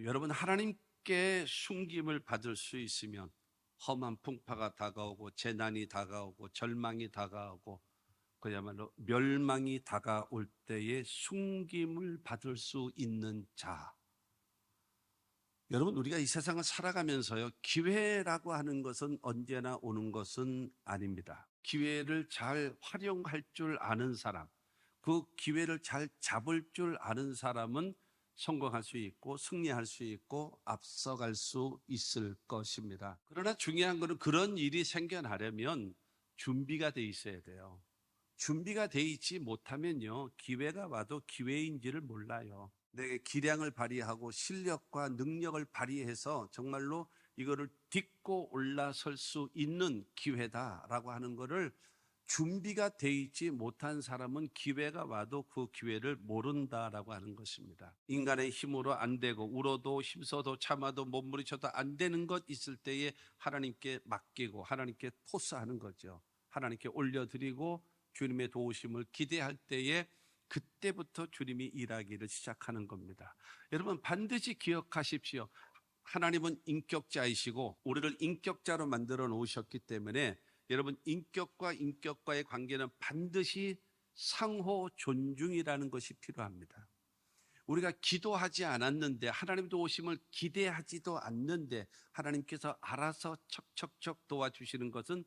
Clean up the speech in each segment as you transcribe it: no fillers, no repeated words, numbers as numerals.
여러분, 하나님께 숨김을 받을 수 있으면 험한 풍파가 다가오고 재난이 다가오고 절망이 다가오고 그야말로 멸망이 다가올 때에 숨김을 받을 수 있는 자. 여러분, 우리가 이 세상을 살아가면서요, 기회라고 하는 것은 언제나 오는 것은 아닙니다. 기회를 잘 활용할 줄 아는 사람, 그 기회를 잘 잡을 줄 아는 사람은 성공할 수 있고 승리할 수 있고 앞서갈 수 있을 것입니다. 그러나 중요한 것은 그런 일이 생겨나려면 준비가 돼 있어야 돼요. 준비가 돼 있지 못하면요, 기회가 와도 기회인지를 몰라요. 내 기량을 발휘하고 실력과 능력을 발휘해서 정말로 이거를 딛고 올라설 수 있는 기회다라고 하는 것을 준비가 돼 있지 못한 사람은 기회가 와도 그 기회를 모른다라고 하는 것입니다. 인간의 힘으로 안 되고 울어도 힘써도 참아도 몸부림쳐도 안 되는 것 있을 때에 하나님께 맡기고 하나님께 토스하는 거죠. 하나님께 올려드리고 주님의 도우심을 기대할 때에 그때부터 주님이 일하기를 시작하는 겁니다. 여러분, 반드시 기억하십시오. 하나님은 인격자이시고 우리를 인격자로 만들어 놓으셨기 때문에 여러분, 인격과 인격과의 관계는 반드시 상호 존중이라는 것이 필요합니다. 우리가 기도하지 않았는데, 하나님 도우심을 기대하지도 않는데 하나님께서 알아서 척척척 도와주시는 것은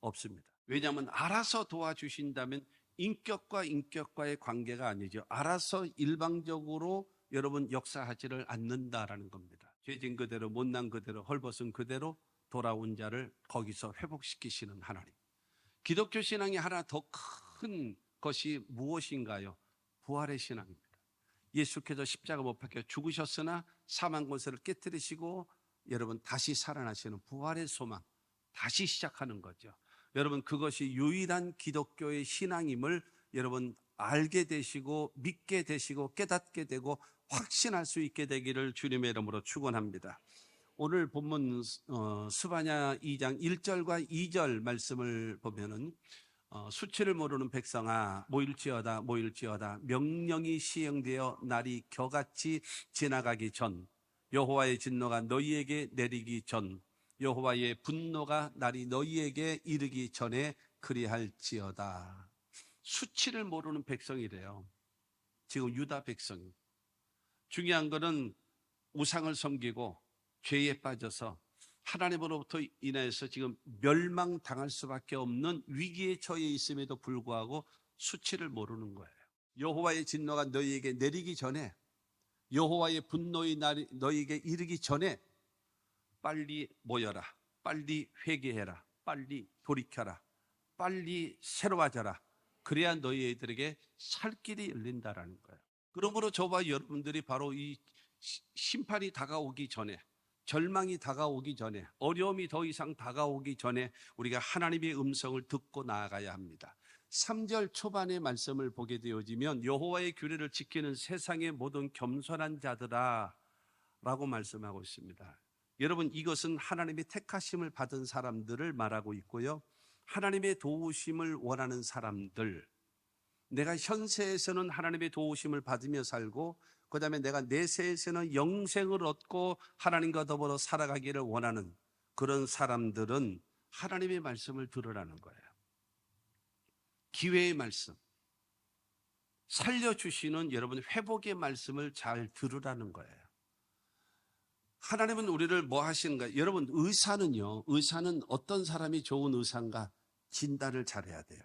없습니다. 왜냐하면 알아서 도와주신다면 인격과 인격과의 관계가 아니죠. 알아서 일방적으로 여러분 역사하지를 않는다라는 겁니다. 죄진 그대로, 못난 그대로, 헐벗은 그대로 돌아온 자를 거기서 회복시키시는 하나님. 기독교 신앙이 하나 더 큰 것이 무엇인가요? 부활의 신앙입니다. 예수께서 십자가 못 박혀 죽으셨으나 사망 권세를 깨뜨리시고 여러분 다시 살아나시는 부활의 소망, 다시 시작하는 거죠. 여러분, 그것이 유일한 기독교의 신앙임을 여러분 알게 되시고 믿게 되시고 깨닫게 되고 확신할 수 있게 되기를 주님의 이름으로 축원합니다. 오늘 본문 스바냐 2장 1절과 2절 말씀을 보면은 수치를 모르는 백성아 모일지어다 모일지어다 명령이 시행되어 날이 겨같이 지나가기 전 여호와의 진노가 너희에게 내리기 전 여호와의 분노가 날이 너희에게 이르기 전에 그리할지어다. 수치를 모르는 백성이래요. 지금 유다 백성이. 중요한 것은 우상을 섬기고 죄에 빠져서 하나님으로부터 인해서 지금 멸망당할 수밖에 없는 위기에 처해 있음에도 불구하고 수치를 모르는 거예요. 여호와의 진노가 너희에게 내리기 전에, 여호와의 분노의 날이 너희에게 이르기 전에 빨리 모여라, 빨리 회개해라, 빨리 돌이켜라, 빨리 새로워져라. 그래야 너희들에게 살 길이 열린다라는 거예요. 그러므로 저와 여러분들이 바로 이 심판이 다가오기 전에, 절망이 다가오기 전에, 어려움이 더 이상 다가오기 전에 우리가 하나님의 음성을 듣고 나아가야 합니다. 3절 초반의 말씀을 보게 되어지면 여호와의 규례를 지키는 세상의 모든 겸손한 자들아 라고 말씀하고 있습니다. 여러분, 이것은 하나님의 택하심을 받은 사람들을 말하고 있고요, 하나님의 도우심을 원하는 사람들, 내가 현세에서는 하나님의 도우심을 받으며 살고 그 다음에 내가 내세에서는 영생을 얻고 하나님과 더불어 살아가기를 원하는 그런 사람들은 하나님의 말씀을 들으라는 거예요. 기회의 말씀, 살려주시는 여러분 회복의 말씀을 잘 들으라는 거예요. 하나님은 우리를 뭐 하시는가? 여러분, 의사는 어떤 사람이 좋은 의사인가? 진단을 잘해야 돼요.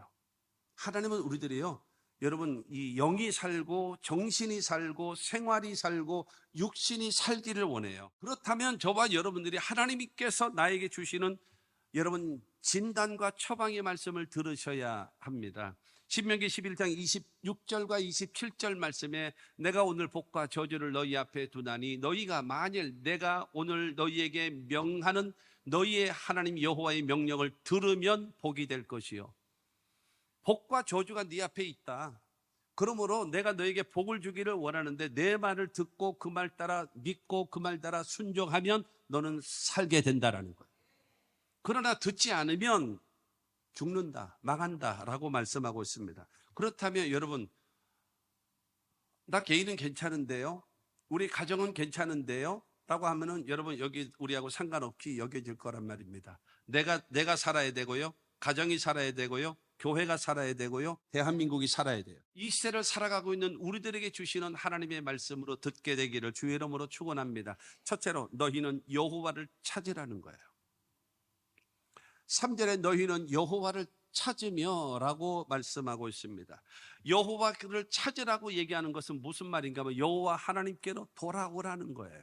하나님은 우리들이요, 여러분, 이 영이 살고 정신이 살고 생활이 살고 육신이 살기를 원해요. 그렇다면 저와 여러분들이 하나님께서 나에게 주시는 여러분 진단과 처방의 말씀을 들으셔야 합니다. 신명기 11장 26절과 27절 말씀에 내가 오늘 복과 저주를 너희 앞에 두나니 너희가 만일 내가 오늘 너희에게 명하는 너희의 하나님 여호와의 명령을 들으면 복이 될 것이요, 복과 저주가 네 앞에 있다. 그러므로 내가 너에게 복을 주기를 원하는데 내 말을 듣고 그 말 따라 믿고 그 말 따라 순종하면 너는 살게 된다라는 거예요. 그러나 듣지 않으면 죽는다, 망한다라고 말씀하고 있습니다. 그렇다면 여러분, 나 개인은 괜찮은데요, 우리 가정은 괜찮은데요, 라고 하면은 여러분 여기 우리하고 상관없이 여겨질 거란 말입니다. 내가 살아야 되고요. 가정이 살아야 되고요. 교회가 살아야 되고요. 대한민국이 살아야 돼요. 이 시대를 살아가고 있는 우리들에게 주시는 하나님의 말씀으로 듣게 되기를 주의 이름으로 축원합니다. 첫째로 너희는 여호와를 찾으라는 거예요. 3절에 너희는 여호와를 찾으며 라고 말씀하고 있습니다. 여호와를 찾으라고 얘기하는 것은 무슨 말인가 하면 여호와 하나님께로 돌아오라는 거예요.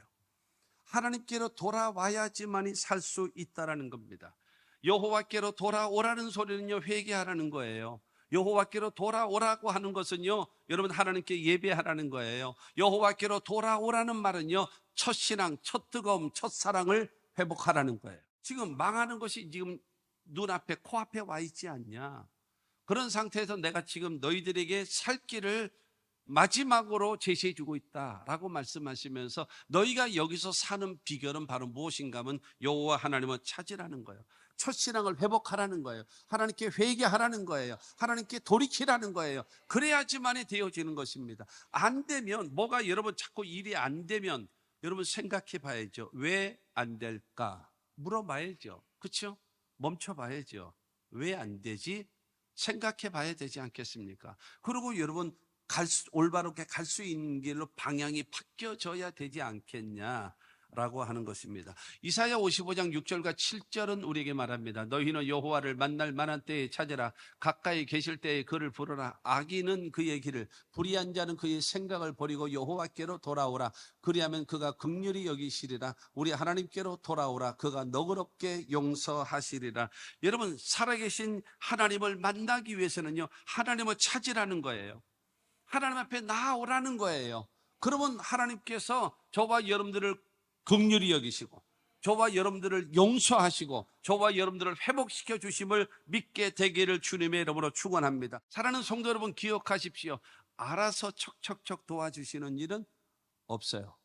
하나님께로 돌아와야지만이 살 수 있다라는 겁니다. 여호와께로 돌아오라는 소리는요, 회개하라는 거예요. 여호와께로 돌아오라고 하는 것은요, 여러분 하나님께 예배하라는 거예요. 여호와께로 돌아오라는 말은요, 첫 신앙, 첫 뜨거움, 첫 사랑을 회복하라는 거예요. 지금 망하는 것이 지금 눈앞에 코앞에 와 있지 않냐. 그런 상태에서 내가 지금 너희들에게 살 길을 마지막으로 제시해 주고 있다라고 말씀하시면서 너희가 여기서 사는 비결은 바로 무엇인가 하면 여호와 하나님을 찾으라는 거예요. 첫신앙을 회복하라는 거예요. 하나님께 회개하라는 거예요. 하나님께 돌이키라는 거예요. 그래야지만이 되어지는 것입니다. 안 되면 뭐가 여러분 자꾸 일이 안 되면 여러분 생각해 봐야죠. 왜 안 될까? 물어봐야죠. 그렇죠? 멈춰봐야죠. 왜 안 되지? 생각해 봐야 되지 않겠습니까? 그리고 여러분 올바르게 갈 수 있는 길로 방향이 바뀌어져야 되지 않겠냐라고 하는 것입니다. 이사야 55장 6절과 7절은 우리에게 말합니다. 너희는 여호와를 만날 만한 때에 찾으라. 가까이 계실 때에 그를 부르라. 악인은 그의 길을, 불의한 자는 그의 생각을 버리고 여호와께로 돌아오라. 그리하면 그가 긍휼히 여기시리라. 우리 하나님께로 돌아오라. 그가 너그럽게 용서하시리라. 여러분 살아계신 하나님을 만나기 위해서는요, 하나님을 찾으라는 거예요. 하나님 앞에 나아오라는 거예요. 그러면 하나님께서 저와 여러분들을 긍휼히 여기시고 저와 여러분들을 용서하시고 저와 여러분들을 회복시켜 주심을 믿게 되기를 주님의 이름으로 축원합니다. 사랑하는 성도 여러분, 기억하십시오. 알아서 척척척 도와주시는 일은 없어요.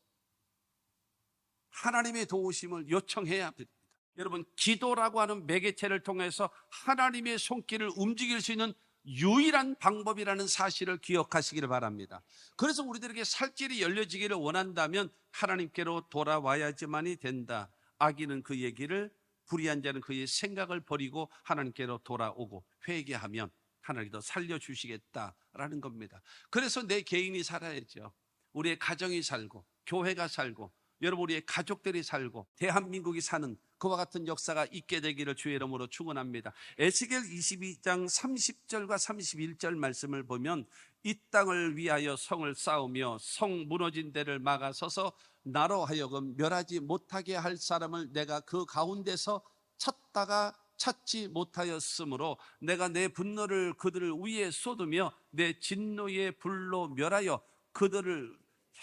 하나님의 도우심을 요청해야 합니다. 여러분, 기도라고 하는 매개체를 통해서 하나님의 손길을 움직일 수 있는 유일한 방법이라는 사실을 기억하시기를 바랍니다. 그래서 우리들에게 살 길이 열려지기를 원한다면 하나님께로 돌아와야지만이 된다. 악인은 그의 길을, 불의한 자는 그의 생각을 버리고 하나님께로 돌아오고 회개하면 하나님께서 살려주시겠다라는 겁니다. 그래서 내 개인이 살아야죠. 우리의 가정이 살고 교회가 살고 여러분 우리의 가족들이 살고 대한민국이 사는 그와 같은 역사가 있게 되기를 주의 이름으로 축원합니다. 에스겔 22장 30절과 31절 말씀을 보면 이 땅을 위하여 성을 쌓으며 성 무너진 데를 막아서서 나로 하여금 멸하지 못하게 할 사람을 내가 그 가운데서 찾다가 찾지 못하였으므로 내가 내 분노를 그들을 위에 쏟으며 내 진노의 불로 멸하여 그들을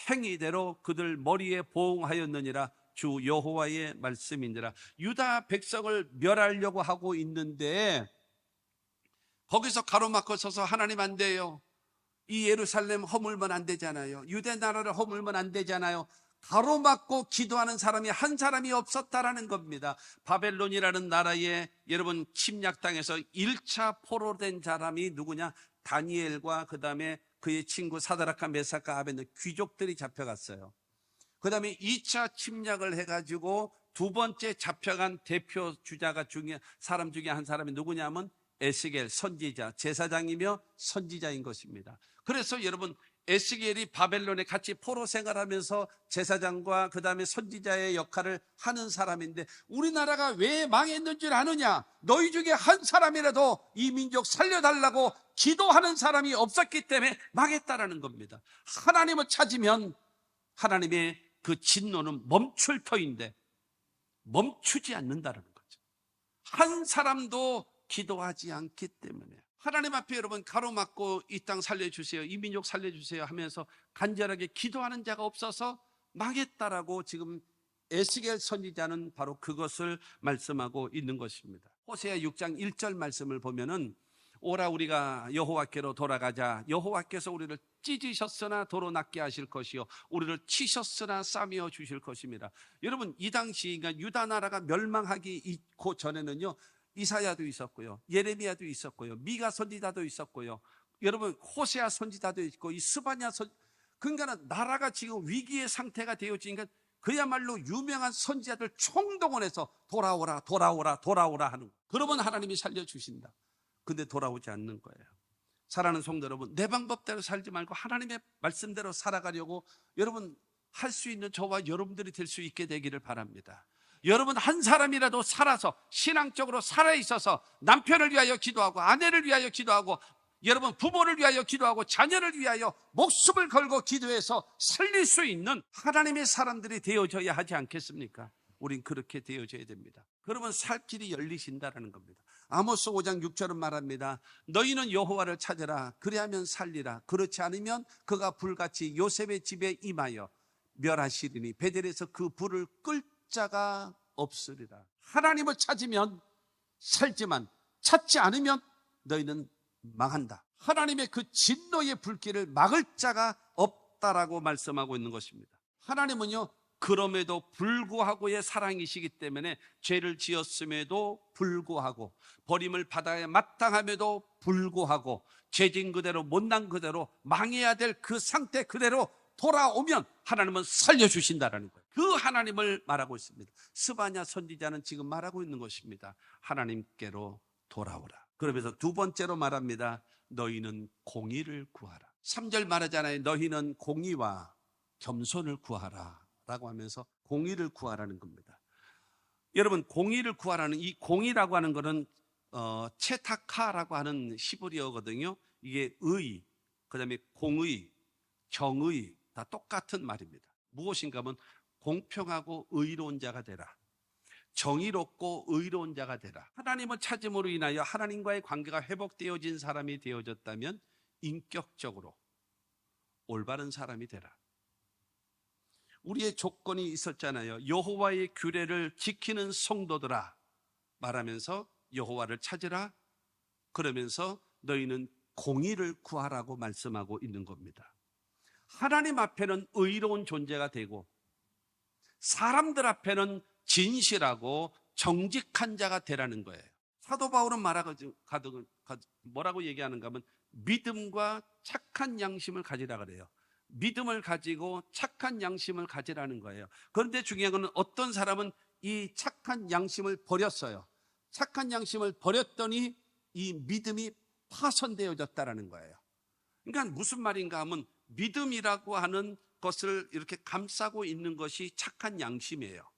행위대로 그들 머리에 보응하였느니라. 주 여호와의 말씀이니라. 유다 백성을 멸하려고 하고 있는데 거기서 가로막고 서서 하나님 안 돼요. 이 예루살렘 허물면 안 되잖아요. 유대 나라를 허물면 안 되잖아요. 가로막고 기도하는 사람이 한 사람이 없었다라는 겁니다. 바벨론이라는 나라에 여러분 침략당해서 1차 포로된 사람이 누구냐? 다니엘과 그 다음에 그의 친구 사드락과 메삭과 아벤느 귀족들이 잡혀갔어요. 그 다음에 2차 침략을 해가지고 두 번째 잡혀간 대표 주자가 사람 중에 한 사람이 누구냐면 에스겔 선지자, 제사장이며 선지자인 것입니다. 그래서 여러분 에스겔이 바벨론에 같이 포로 생활하면서 제사장과 그 다음에 선지자의 역할을 하는 사람인데 우리나라가 왜 망했는 줄 아느냐? 너희 중에 한 사람이라도 이 민족 살려달라고 기도하는 사람이 없었기 때문에 망했다라는 겁니다. 하나님을 찾으면 하나님의 그 진노는 멈출 터인데 멈추지 않는다는 거죠. 한 사람도 기도하지 않기 때문에 하나님 앞에 여러분 가로막고 이 땅 살려주세요, 이 민족 살려주세요 하면서 간절하게 기도하는 자가 없어서 망했다라고 지금 에스겔 선지자는 바로 그것을 말씀하고 있는 것입니다. 호세아 6장 1절 말씀을 보면은 오라 우리가 여호와께로 돌아가자. 여호와께서 우리를 찢으셨으나 도로 낫게 하실 것이요 우리를 치셨으나 싸매어 주실 것입니다. 여러분 이 당시 그러니까 유다 나라가 멸망하기 그 전에는요 이사야도 있었고요, 예레미야도 있었고요, 미가 선지자도 있었고요, 여러분 호세아 선지자도 있고 이 스바냐 그러니까 나라가 지금 위기의 상태가 되어지니까 그야말로 유명한 선지자들 총동원해서 돌아오라 돌아오라 돌아오라 하는 거예요. 그러면 하나님이 살려주신다. 근데 돌아오지 않는 거예요. 사랑하는 성도 여러분, 내 방법대로 살지 말고 하나님의 말씀대로 살아가려고 여러분 할 수 있는 저와 여러분들이 될 수 있게 되기를 바랍니다. 여러분 한 사람이라도 살아서 신앙적으로 살아있어서 남편을 위하여 기도하고 아내를 위하여 기도하고 여러분 부모를 위하여 기도하고 자녀를 위하여 목숨을 걸고 기도해서 살릴 수 있는 하나님의 사람들이 되어져야 하지 않겠습니까? 우린 그렇게 되어져야 됩니다. 그러면 살 길이 열리신다라는 겁니다. 아모스 5장 6절은 말합니다. 너희는 여호와를 찾으라. 그리하면 살리라. 그렇지 않으면 그가 불같이 요셉의 집에 임하여 멸하시리니 베델에서 그 불을 끌 자가 없으리라. 하나님을 찾으면 살지만 찾지 않으면 너희는 망한다. 하나님의 그 진노의 불길을 막을 자가 없다라고 말씀하고 있는 것입니다. 하나님은요, 그럼에도 불구하고의 사랑이시기 때문에 죄를 지었음에도 불구하고 버림을 받아야 마땅함에도 불구하고 죄진 그대로 못난 그대로 망해야 될 그 상태 그대로 돌아오면 하나님은 살려주신다라는 거예요. 그 하나님을 말하고 있습니다. 스바냐 선지자는 지금 말하고 있는 것입니다. 하나님께로 돌아오라. 그러면서 두 번째로 말합니다. 너희는 공의를 구하라. 3절 말하잖아요. 너희는 공의와 겸손을 구하라 라고 하면서 공의를 구하라는 겁니다. 여러분 공의를 구하라는 이 공의라고 하는 것은 체타카라고 하는 히브리어거든요. 이게 의, 그 다음에 공의, 정의 다 똑같은 말입니다. 무엇인가 하면 공평하고 의로운 자가 되라. 정의롭고 의로운 자가 되라. 하나님을 찾음으로 인하여 하나님과의 관계가 회복되어진 사람이 되어졌다면 인격적으로 올바른 사람이 되라. 우리의 조건이 있었잖아요. 여호와의 규례를 지키는 성도들아 말하면서 여호와를 찾으라. 그러면서 너희는 공의를 구하라고 말씀하고 있는 겁니다. 하나님 앞에는 의로운 존재가 되고 사람들 앞에는 진실하고 정직한 자가 되라는 거예요. 사도 바울은 뭐라고 얘기하는가 하면 믿음과 착한 양심을 가지라 그래요. 믿음을 가지고 착한 양심을 가지라는 거예요. 그런데 중요한 것은 어떤 사람은 이 착한 양심을 버렸어요. 착한 양심을 버렸더니 이 믿음이 파손되어졌다라는 거예요. 그러니까 무슨 말인가 하면 믿음이라고 하는 것을 이렇게 감싸고 있는 것이 착한 양심이에요.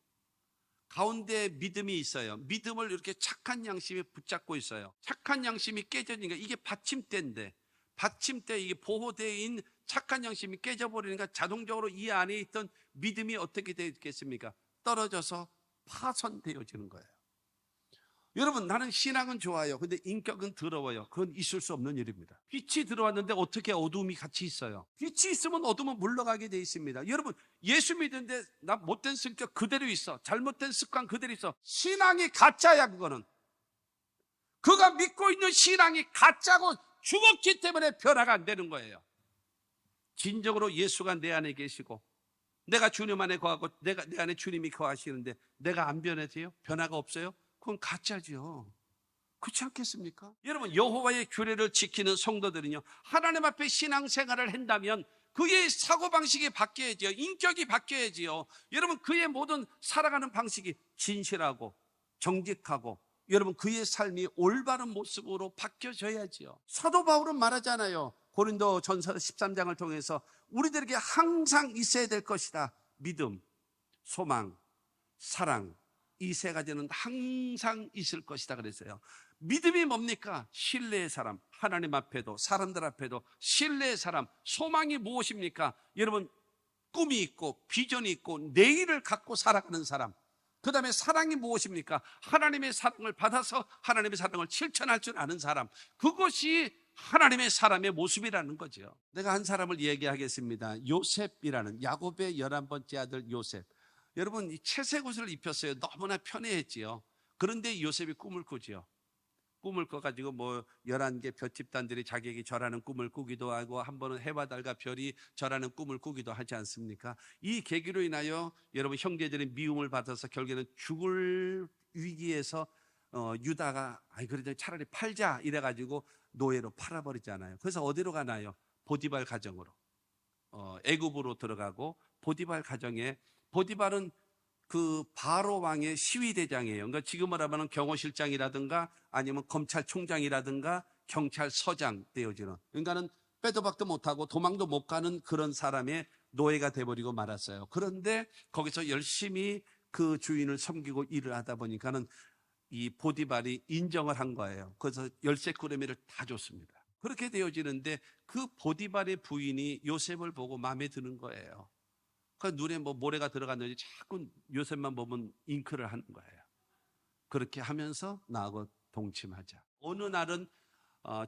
가운데 믿음이 있어요. 믿음을 이렇게 착한 양심이 붙잡고 있어요. 착한 양심이 깨져지니까 이게 받침대인데 받침대 이게 보호대에 있는 착한 양심이 깨져버리니까 자동적으로 이 안에 있던 믿음이 어떻게 되겠습니까? 떨어져서 파손되어지는 거예요. 여러분 나는 신앙은 좋아요. 근데 인격은 더러워요. 그건 있을 수 없는 일입니다. 빛이 들어왔는데 어떻게 어두움이 같이 있어요? 빛이 있으면 어두움은 물러가게 돼 있습니다. 여러분 예수 믿는데 나 못된 성격 그대로 있어. 잘못된 습관 그대로 있어. 신앙이 가짜야 그거는. 그가 믿고 있는 신앙이 가짜고 죽었기 때문에 변화가 안 되는 거예요. 진정으로 예수가 내 안에 계시고 내가 주님 안에 거하고 내 안에 주님이 거하시는데 내가 안 변해져요? 변화가 없어요? 그건 가짜죠. 그렇지 않겠습니까? 여러분 여호와의 규례를 지키는 성도들은요 하나님 앞에 신앙생활을 한다면 그의 사고방식이 바뀌어야지요. 인격이 바뀌어야지요. 여러분 그의 모든 살아가는 방식이 진실하고 정직하고 여러분 그의 삶이 올바른 모습으로 바뀌어져야지요. 사도 바울은 말하잖아요. 고린도 전서 13장을 통해서 우리들에게 항상 있어야 될 것이다. 믿음, 소망, 사랑 이 세 가지는 항상 있을 것이다 그랬어요. 믿음이 뭡니까? 신뢰의 사람, 하나님 앞에도 사람들 앞에도 신뢰의 사람. 소망이 무엇입니까? 여러분 꿈이 있고 비전이 있고 내일을 갖고 살아가는 사람. 그 다음에 사랑이 무엇입니까? 하나님의 사랑을 받아서 하나님의 사랑을 실천할 줄 아는 사람. 그것이 하나님의 사람의 모습이라는 거죠. 내가 한 사람을 얘기하겠습니다. 요셉이라는 야곱의 11번째 아들 요셉. 여러분 이 채색 옷을 입혔어요. 너무나 편해했지요. 그런데 요셉이 꿈을 꾸지요. 꿈을 꿔가지고 11개 별 집단들이 자기에게 절하는 꿈을 꾸기도 하고 한 번은 해와 달과 별이 절하는 꿈을 꾸기도 하지 않습니까? 이 계기로 인하여 여러분 형제들이 미움을 받아서 결국에는 죽을 위기에서 유다가 그래도 차라리 팔자 이래가지고 노예로 팔아버리잖아요. 그래서 어디로 가나요? 보디발 가정으로 애굽으로 들어가고 보디발 가정에 보디발은 그 바로 왕의 시위대장이에요. 그러니까 지금으로 하면 경호실장이라든가 아니면 검찰총장이라든가 경찰서장 되어지는, 그러니까는 빼도 박도 못하고 도망도 못 가는 그런 사람의 노예가 돼버리고 말았어요. 그런데 거기서 열심히 그 주인을 섬기고 일을 하다 보니까는 이 보디발이 인정을 한 거예요. 그래서 열쇠꾸러미를 다 줬습니다. 그렇게 되어지는데 그 보디발의 부인이 요셉을 보고 마음에 드는 거예요. 그 눈에 뭐 모래가 들어갔는지 자꾸 요셉만 보면 잉크를 하는 거예요. 그렇게 하면서 나하고 동침하자. 어느 날은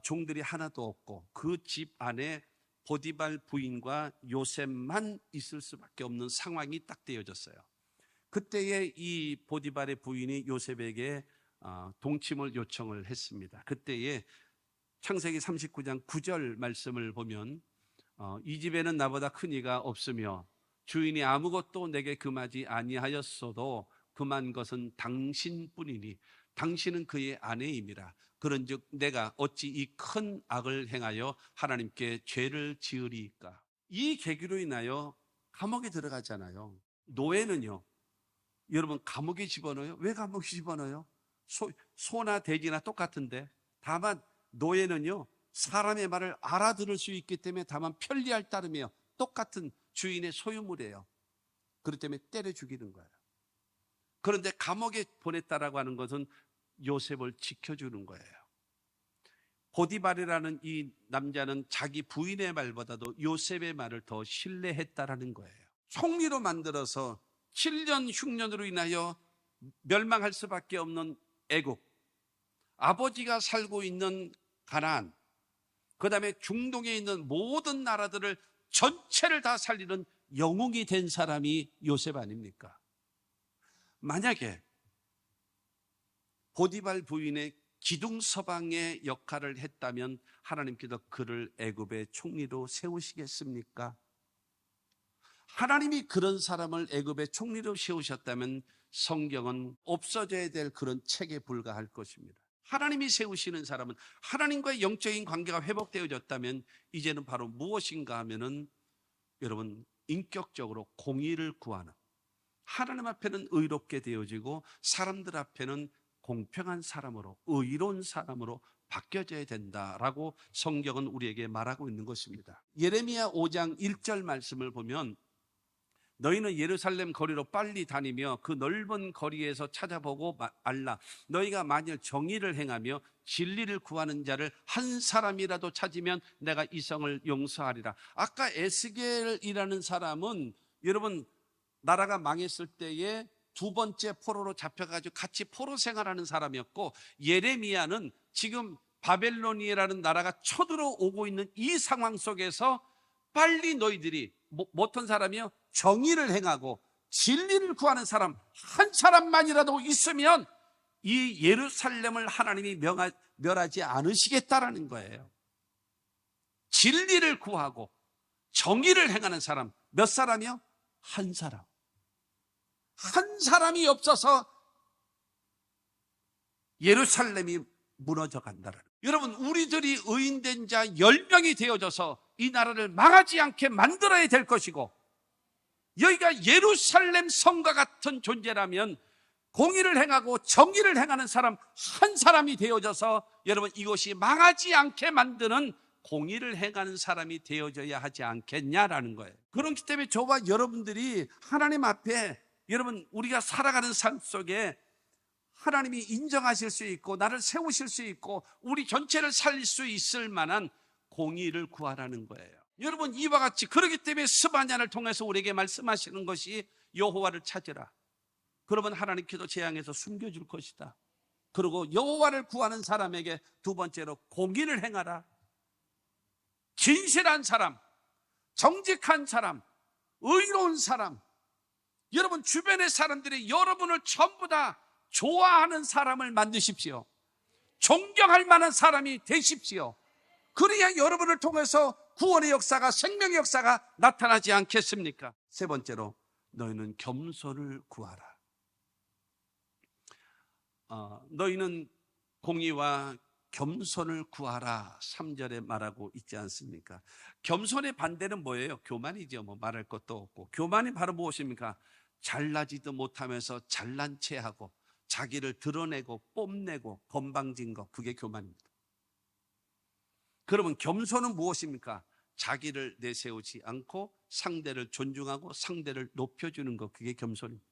종들이 하나도 없고 그 집 안에 보디발 부인과 요셉만 있을 수밖에 없는 상황이 딱 되어졌어요. 그때에 이 보디발의 부인이 요셉에게 동침을 요청을 했습니다. 그때에 창세기 39장 9절 말씀을 보면 이 집에는 나보다 큰 이가 없으며 주인이 아무것도 내게 금하지 아니하였어도 금한 것은 당신뿐이니 당신은 그의 아내임이라. 그런즉 내가 어찌 이 큰 악을 행하여 하나님께 죄를 지으리이까. 이 계기로 인하여 감옥에 들어가잖아요. 노예는요, 여러분 감옥에 집어넣어요? 왜 감옥에 집어넣어요? 소나 돼지나 똑같은데, 다만 노예는요 사람의 말을 알아들을 수 있기 때문에 다만 편리할 따름이에요. 똑같은 주인의 소유물이에요. 그렇기 때문에 때려 죽이는 거예요. 그런데 감옥에 보냈다라고 하는 것은 요셉을 지켜주는 거예요. 보디발이라는 이 남자는 자기 부인의 말보다도 요셉의 말을 더 신뢰했다라는 거예요. 총리로 만들어서 7년 흉년으로 인하여 멸망할 수밖에 없는 애국, 아버지가 살고 있는 가나안, 그 다음에 중동에 있는 모든 나라들을 전체를 다 살리는 영웅이 된 사람이 요셉 아닙니까? 만약에 보디발 부인의 기둥서방의 역할을 했다면 하나님께서 그를 애굽의 총리로 세우시겠습니까? 하나님이 그런 사람을 애굽의 총리로 세우셨다면 성경은 없어져야 될 그런 책에 불과할 것입니다. 하나님이 세우시는 사람은, 하나님과의 영적인 관계가 회복되어졌다면 이제는 바로 무엇인가 하면은 여러분 인격적으로 공의를 구하는, 하나님 앞에는 의롭게 되어지고 사람들 앞에는 공평한 사람으로, 의로운 사람으로 바뀌어져야 된다라고 성경은 우리에게 말하고 있는 것입니다. 예레미야 5장 1절 말씀을 보면 너희는 예루살렘 거리로 빨리 다니며 그 넓은 거리에서 찾아보고 알라. 너희가 만일 정의를 행하며 진리를 구하는 자를 한 사람이라도 찾으면 내가 이 성을 용서하리라. 아까 에스겔이라는 사람은 여러분 나라가 망했을 때에 두 번째 포로로 잡혀가지고 같이 포로 생활하는 사람이었고, 예레미야는 지금 바벨로니아라는 나라가 쳐들어오고 있는 이 상황 속에서 빨리 너희들이 어떤 사람이요? 정의를 행하고 진리를 구하는 사람 한 사람만이라도 있으면 이 예루살렘을 하나님이 멸하지 않으시겠다라는 거예요. 진리를 구하고 정의를 행하는 사람 몇 사람이요? 한 사람. 한 사람이 없어서 예루살렘이 무너져 간다라는 거예요. 여러분 우리들이 의인된 자 10명이 되어져서 이 나라를 망하지 않게 만들어야 될 것이고, 여기가 예루살렘 성과 같은 존재라면 공의를 행하고 정의를 행하는 사람 한 사람이 되어져서 여러분 이곳이 망하지 않게 만드는 공의를 행하는 사람이 되어져야 하지 않겠냐라는 거예요. 그렇기 때문에 저와 여러분들이 하나님 앞에, 여러분 우리가 살아가는 삶 속에 하나님이 인정하실 수 있고 나를 세우실 수 있고 우리 전체를 살릴 수 있을 만한 공의를 구하라는 거예요. 여러분 이와 같이, 그렇기 때문에 스바냐를 통해서 우리에게 말씀하시는 것이 여호와를 찾으라. 그러면 하나님께서 재앙에서 숨겨줄 것이다. 그리고 여호와를 구하는 사람에게 두 번째로 공의를 행하라. 진실한 사람, 정직한 사람, 의로운 사람, 여러분 주변의 사람들이 여러분을 전부 다 좋아하는 사람을 만드십시오. 존경할 만한 사람이 되십시오. 그래야 여러분을 통해서 구원의 역사가, 생명의 역사가 나타나지 않겠습니까? 세 번째로 너희는 겸손을 구하라. 너희는 공의와 겸손을 구하라 3절에 말하고 있지 않습니까? 겸손의 반대는 뭐예요? 교만이죠. 뭐 말할 것도 없고. 교만이 바로 무엇입니까? 잘나지도 못하면서 잘난 체하고 자기를 드러내고 뽐내고 건방진 것, 그게 교만입니다. 그러면 겸손은 무엇입니까? 자기를 내세우지 않고 상대를 존중하고 상대를 높여주는 것, 그게 겸손입니다.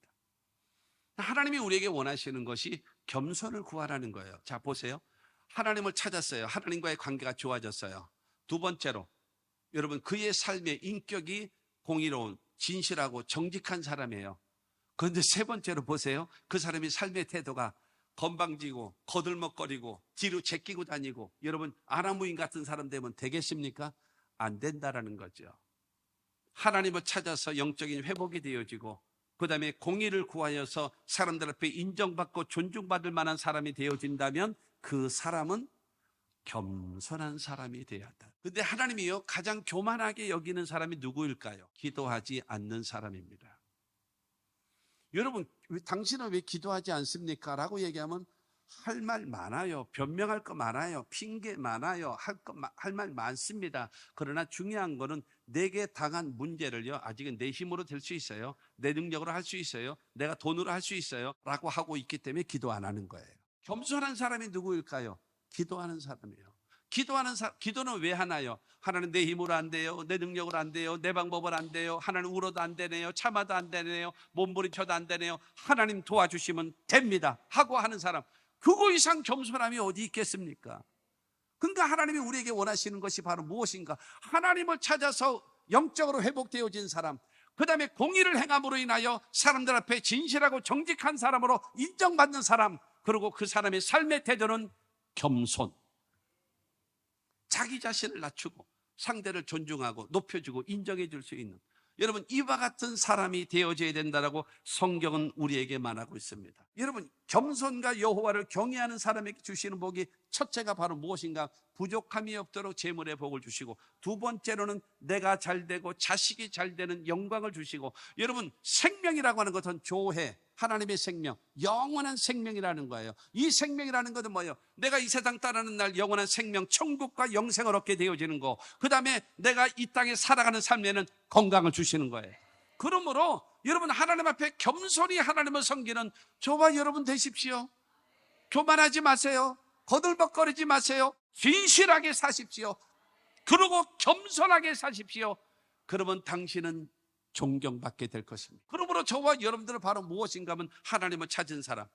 하나님이 우리에게 원하시는 것이 겸손을 구하라는 거예요. 자, 보세요. 하나님을 찾았어요. 하나님과의 관계가 좋아졌어요. 두 번째로, 여러분, 그의 삶의 인격이 공의로운, 진실하고 정직한 사람이에요. 그런데 세 번째로 보세요. 그 사람의 삶의 태도가 건방지고 거들먹거리고 뒤로 제끼고 다니고, 여러분, 아나무인 같은 사람 되면 되겠습니까? 안 된다라는 거죠. 하나님을 찾아서 영적인 회복이 되어지고, 그 다음에 공의를 구하여서 사람들 앞에 인정받고 존중받을 만한 사람이 되어진다면 그 사람은 겸손한 사람이 되어야 한다. 근데 하나님이요, 가장 교만하게 여기는 사람이 누구일까요? 기도하지 않는 사람입니다. 여러분, 당신은 왜 기도하지 않습니까? 라고 얘기하면 할 말 많아요. 변명할 거 많아요. 핑계 많아요. 할 말 많습니다. 그러나 중요한 거는 내게 당한 문제를요, 아직은 내 힘으로 될 수 있어요. 내 능력으로 할 수 있어요. 내가 돈으로 할 수 있어요. 라고 하고 있기 때문에 기도 안 하는 거예요. 겸손한 사람이 누구일까요? 기도하는 사람이에요. 기도는 왜 하나요? 하나님 내 힘으로 안 돼요. 내 능력으로 안 돼요. 내 방법으로 안 돼요. 하나님 울어도 안 되네요. 참아도 안 되네요. 몸부림쳐도 안 되네요. 하나님 도와주시면 됩니다 하고 하는 사람, 그거 이상 겸손함이 어디 있겠습니까? 그러니까 하나님이 우리에게 원하시는 것이 바로 무엇인가? 하나님을 찾아서 영적으로 회복되어진 사람, 그 다음에 공의를 행함으로 인하여 사람들 앞에 진실하고 정직한 사람으로 인정받는 사람, 그리고 그 사람의 삶의 태도는 겸손. 자기 자신을 낮추고 상대를 존중하고 높여주고 인정해 줄 수 있는, 여러분, 이와 같은 사람이 되어져야 된다라고 성경은 우리에게 말하고 있습니다. 여러분, 겸손과 여호와를 경외하는 사람에게 주시는 복이 첫째가 바로 무엇인가? 부족함이 없도록 재물의 복을 주시고, 두 번째로는 내가 잘 되고 자식이 잘 되는 영광을 주시고, 여러분, 생명이라고 하는 것은 조회, 하나님의 생명, 영원한 생명이라는 거예요. 이 생명이라는 것은 뭐예요? 내가 이 세상 따르는 날 영원한 생명, 천국과 영생을 얻게 되어지는 거, 그 다음에 내가 이 땅에 살아가는 삶에는 건강을 주시는 거예요. 그러므로 여러분, 하나님 앞에 겸손히 하나님을 섬기는 저와 여러분 되십시오. 교만하지 마세요. 거들먹거리지 마세요. 진실하게 사십시오. 그리고 겸손하게 사십시오. 그러면 당신은 존경받게 될 것입니다. 그러므로 저와 여러분들은 바로 무엇인가 하면 하나님을 찾은 사람,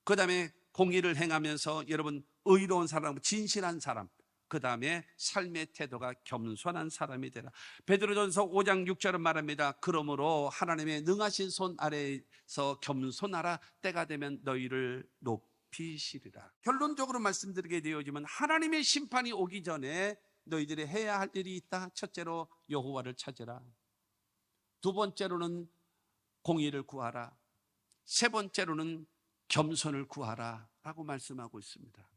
그 다음에 공의를 행하면서 여러분 의로운 사람, 진실한 사람, 그 다음에 삶의 태도가 겸손한 사람이 되라. 베드로전서 5장 6절은 말합니다. 그러므로 하나님의 능하신 손 아래에서 겸손하라. 때가 되면 너희를 높이시리라. 결론적으로 말씀드리게 되어지면 하나님의 심판이 오기 전에 너희들이 해야 할 일이 있다. 첫째로 여호와를 찾으라. 두 번째로는 공의를 구하라. 세 번째로는 겸손을 구하라 라고 말씀하고 있습니다.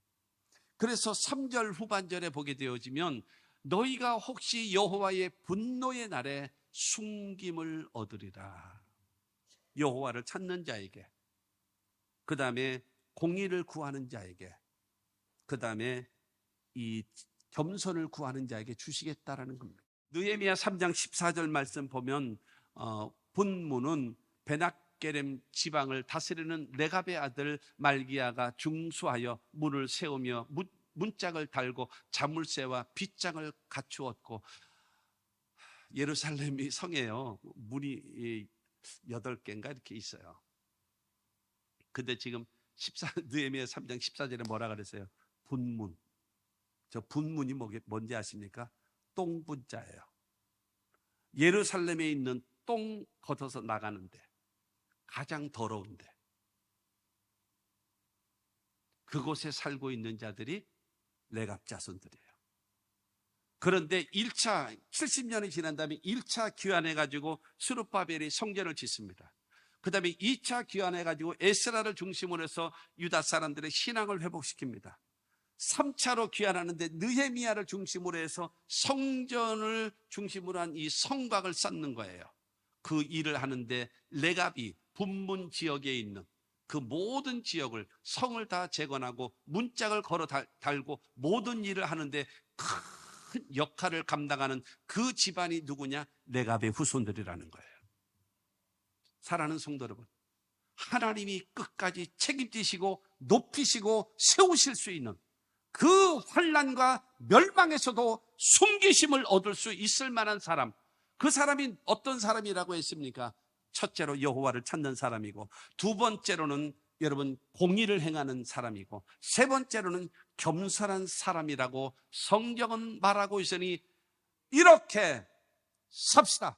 그래서 3절 후반절에 보게 되어지면 너희가 혹시 여호와의 분노의 날에 숨김을 얻으리라. 여호와를 찾는 자에게, 그 다음에 공의를 구하는 자에게, 그 다음에 이 겸손을 구하는 자에게 주시겠다라는 겁니다. 느헤미야 3장 14절 말씀 보면 분문은 베낙게렘 지방을 다스리는 레갑의 아들 말기야가 중수하여 문을 세우며 문짝을 달고 자물쇠와 빗장을 갖추었고, 예루살렘이 성에요, 문이 8개인가 이렇게 있어요. 근데 지금 느헤미야 3장 14절에 뭐라 그랬어요? 분문. 저 분문이 뭔지 아십니까? 똥분자예요. 예루살렘에 있는 똥 걷어서 나가는데 가장 더러운데 그곳에 살고 있는 자들이 레갑 자손들이에요. 그런데 70년이 지난 다음에 1차 귀환해가지고 스룹바벨이 성전을 짓습니다. 그 다음에 2차 귀환해가지고 에스라를 중심으로 해서 유다 사람들의 신앙을 회복시킵니다. 3차로 귀환하는데 느헤미야를 중심으로 해서 성전을 중심으로 한 이 성곽을 쌓는 거예요. 그 일을 하는데 레갑이 분문 지역에 있는 그 모든 지역을, 성을 다 재건하고 문짝을 걸어 달고 모든 일을 하는데 큰 역할을 감당하는 그 집안이 누구냐? 레갑의 후손들이라는 거예요. 사랑하는 성도 여러분, 하나님이 끝까지 책임지시고 높이시고 세우실 수 있는 그 환난과 멸망에서도 숨기심을 얻을 수 있을 만한 사람, 그 사람이 어떤 사람이라고 했습니까? 첫째로 여호와를 찾는 사람이고, 두 번째로는 여러분 공의를 행하는 사람이고, 세 번째로는 겸손한 사람이라고 성경은 말하고 있으니 이렇게 삽시다.